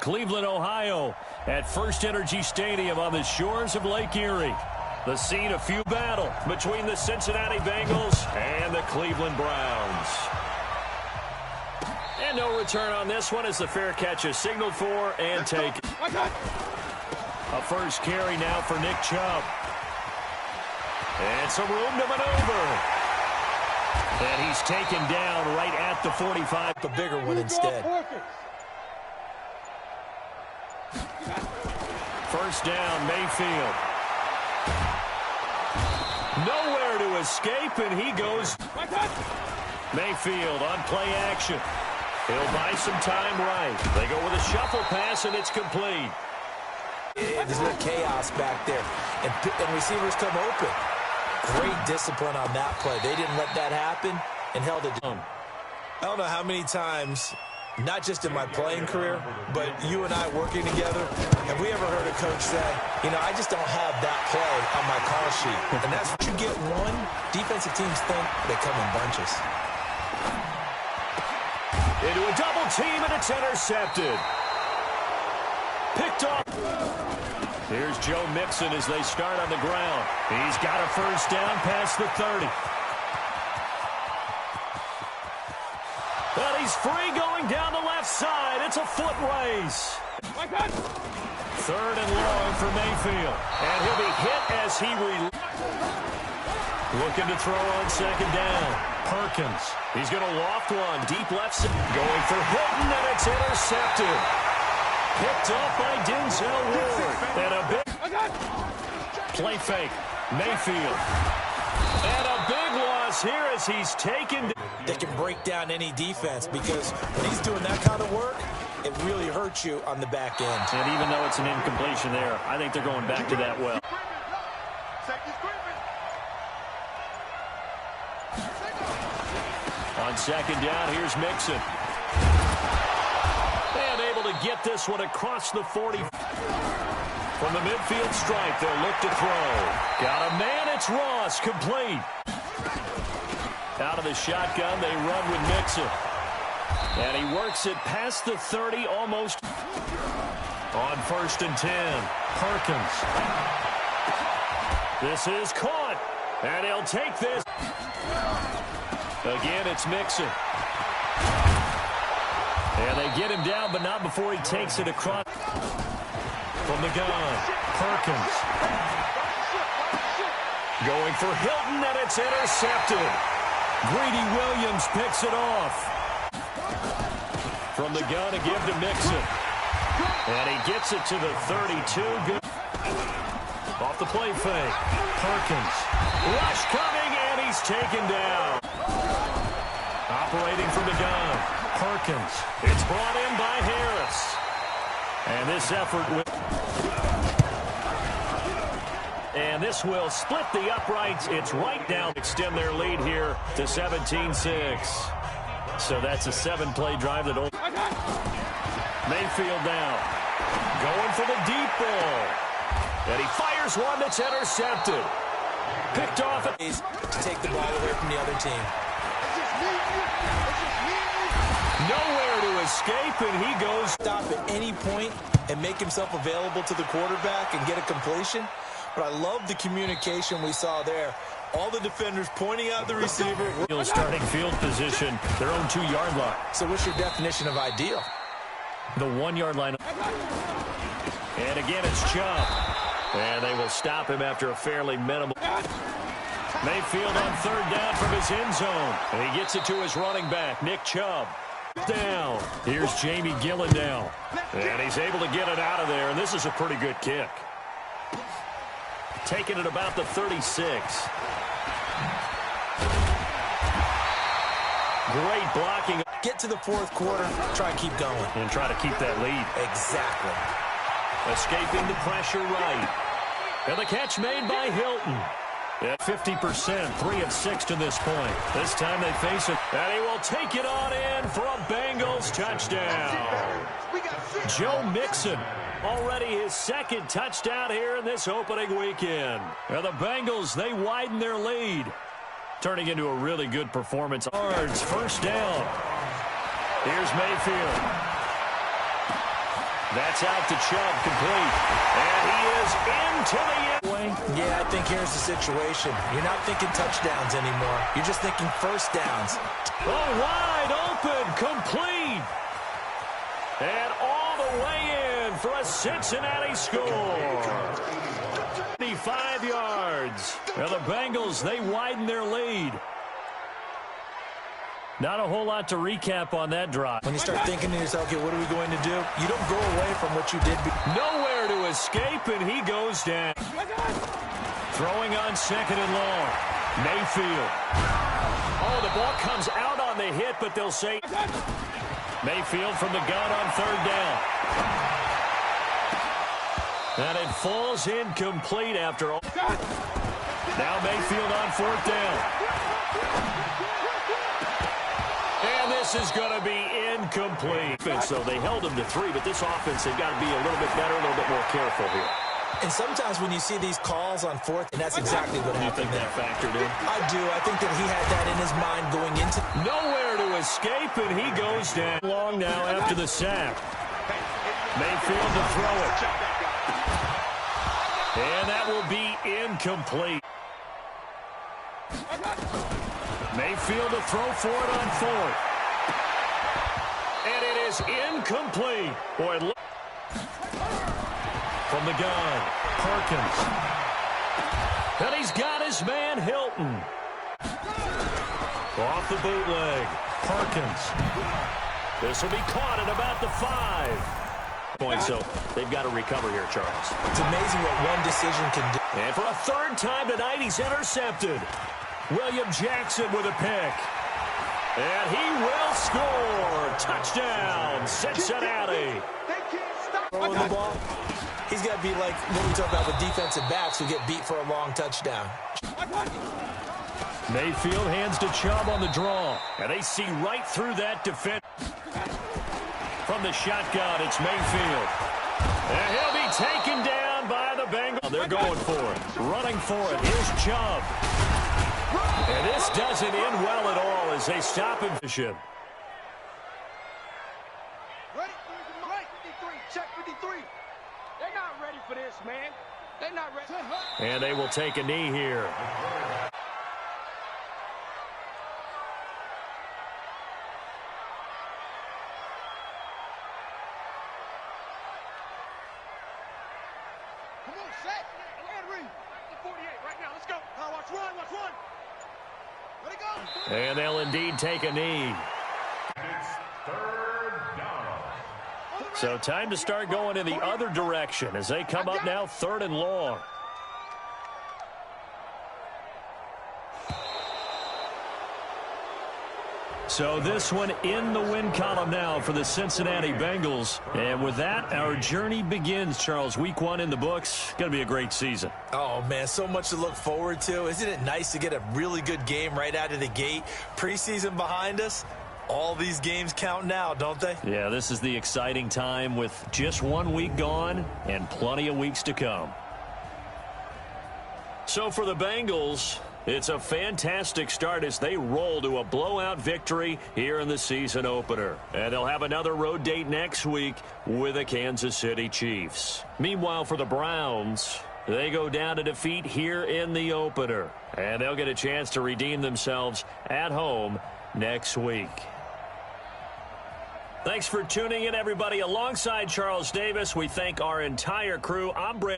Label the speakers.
Speaker 1: Cleveland, Ohio, at First Energy Stadium on the shores of Lake Erie. The scene of few battle between the Cincinnati Bengals and the Cleveland Browns. And no return on this one as the fair catch is signaled for and taken. A first carry now for Nick Chubb. And some room to maneuver. And he's taken down right at the 45.
Speaker 2: The bigger one instead.
Speaker 1: First down, Mayfield. Nowhere to escape, and he goes. Mayfield on play action. He'll buy some time right. They go with a shuffle pass, and it's complete.
Speaker 2: There's a little chaos back there, and receivers come open. Great discipline on that play. They didn't let that happen and held it down. I don't know how many times, not just in my playing career, but you and I working together, have we ever heard a coach say, you know, I just don't have that play on my call sheet. And that's what you get one. Defensive teams think they come in bunches.
Speaker 1: Into a double team, and it's intercepted. Picked off. Here's Joe Mixon as they start on the ground. He's got a first down past the 30. But he's free going down the left side. It's a foot race. Third and long for Mayfield. And he'll be hit as he looking to throw on second down. Perkins. He's going to loft one. Deep left side. Going for Hilton, and it's intercepted. Picked up by Denzel Ward. And a big play fake. Mayfield. And a big loss here as he's taken.
Speaker 2: They can break down any defense because when he's doing that kind of work, it really hurts you on the back end.
Speaker 1: And even though it's an incompletion there, I think they're going back to that well. On second down, here's Mixon. And able to get this one across the 40. From the midfield stripe, they'll look to throw. Got a man, it's Ross, complete. Out of the shotgun, they run with Mixon. And he works it past the 30, almost. On first and 10, Perkins. This is caught. And he'll take this. Again, it's Mixon. And they get him down, but not before he takes it across. From the gun, Perkins. Going for Hilton, and it's intercepted. Greedy Williams picks it off. From the gun, a give to Mixon. And he gets it to the 32. Good. Off the play fake. Perkins. Rush coming, and he's taken down. Operating from the gun. Perkins. It's brought in by Harris. And this effort will... And this will split the uprights. It's right down. Extend their lead here to 17-6. So that's a 7-play drive that... Mayfield now. Going for the deep ball. And he fires one that's intercepted. Picked off it.
Speaker 2: To take the ball away from the other team.
Speaker 1: Nowhere to escape, and he goes.
Speaker 2: Stop at any point and make himself available to the quarterback and get a completion. But I love the communication we saw there. All the defenders pointing out the receiver.
Speaker 1: Starting field position, their own 2-yard line.
Speaker 2: So what's your definition of ideal?
Speaker 1: The 1-yard line. And again, it's Chubb. And they will stop him after a fairly minimal. Mayfield on third down from his end zone. And he gets it to his running back, Nick Chubb. Down. Here's Jamie Gillen now. And he's able to get it out of there. And this is a pretty good kick. Taking it about the 36. Great blocking.
Speaker 2: Get to the fourth quarter, try and keep going.
Speaker 1: And try to keep that lead.
Speaker 2: Exactly.
Speaker 1: Escaping the pressure right. And the catch made by Hilton. At 50%, 3 of 6 to this point. This time they face it. And he will take it on in for a Bengals touchdown. Joe Mixon. Already his second touchdown here in this opening weekend. And the Bengals, they widen their lead. Turning into a really good performance. Yards, first down. Here's Mayfield. That's out to Chubb, complete. And he is into the end.
Speaker 2: Yeah, I think here's the situation. You're not thinking touchdowns anymore. You're just thinking first downs.
Speaker 1: Oh, wide open, complete. And all the way in for a Cincinnati score. 55 yards. Now the Bengals, they widen their lead. Not a whole lot to recap on that drive.
Speaker 2: When you start thinking to yourself, okay, what are we going to do? You don't go away from what you did.
Speaker 1: Nowhere to escape, and he goes down. Throwing on second and long. Mayfield. Oh, the ball comes out on the hit, but they'll say Mayfield from the gun on third down. And it falls incomplete after all. Now Mayfield on fourth down. And this is going to be incomplete. So they held him to 3, but this offense, they've got to be a little bit better, a little bit more careful here.
Speaker 2: And sometimes when you see these calls on fourth, and that's exactly what happened there.
Speaker 1: That factored in?
Speaker 2: I do. I think that he had that in his mind going into.
Speaker 1: Nowhere to escape, and he goes down. Long now after the sack. Mayfield to throw it. And that will be incomplete. Mayfield to throw for it on fourth. And it is incomplete. Boy, look. From the gun, Perkins. And he's got his man, Hilton. Off the bootleg, Perkins. This will be caught at about the 5. So they've got to recover here, Charles.
Speaker 2: It's amazing what one decision can do.
Speaker 1: And for a third time tonight, he's intercepted. William Jackson with a pick. And he will score. Touchdown, Cincinnati.
Speaker 2: Throwing the ball. He's got to be like what we talk about with defensive backs who get beat for a long touchdown.
Speaker 1: Mayfield hands to Chubb on the draw. And they see right through that defense. From the shotgun, it's Mayfield. And he'll be taken down by the Bengals. They're going for it. Running for it. Here's Chubb. And this doesn't end well at all as they stop him.
Speaker 3: Ready? Right, 53. Check 53. They're not ready for this, man. They're not ready.
Speaker 1: And they will take a knee here.
Speaker 3: Come on, set. And read. 48 right now. Let's go. Watch one. Watch one. Let it go.
Speaker 1: And they'll indeed take a knee.
Speaker 4: It's third down.
Speaker 1: So time to start going in the other direction as they come up now third and long. So this one in the win column now for the Cincinnati Bengals. And with that, our journey begins, Charles. Week 1 in the books. Going to be a great season.
Speaker 2: Oh, man, so much to look forward to. Isn't it nice to get a really good game right out of the gate? Preseason behind us. All these games count now, don't they?
Speaker 1: Yeah, this is the exciting time with just 1 week gone and plenty of weeks to come. So for the Bengals, it's a fantastic start as they roll to a blowout victory here in the season opener. And they'll have another road date next week with the Kansas City Chiefs. Meanwhile, for the Browns, they go down to defeat here in the opener. And they'll get a chance to redeem themselves at home next week. Thanks for tuning in, everybody. Alongside Charles Davis, we thank our entire crew. I'm Brent.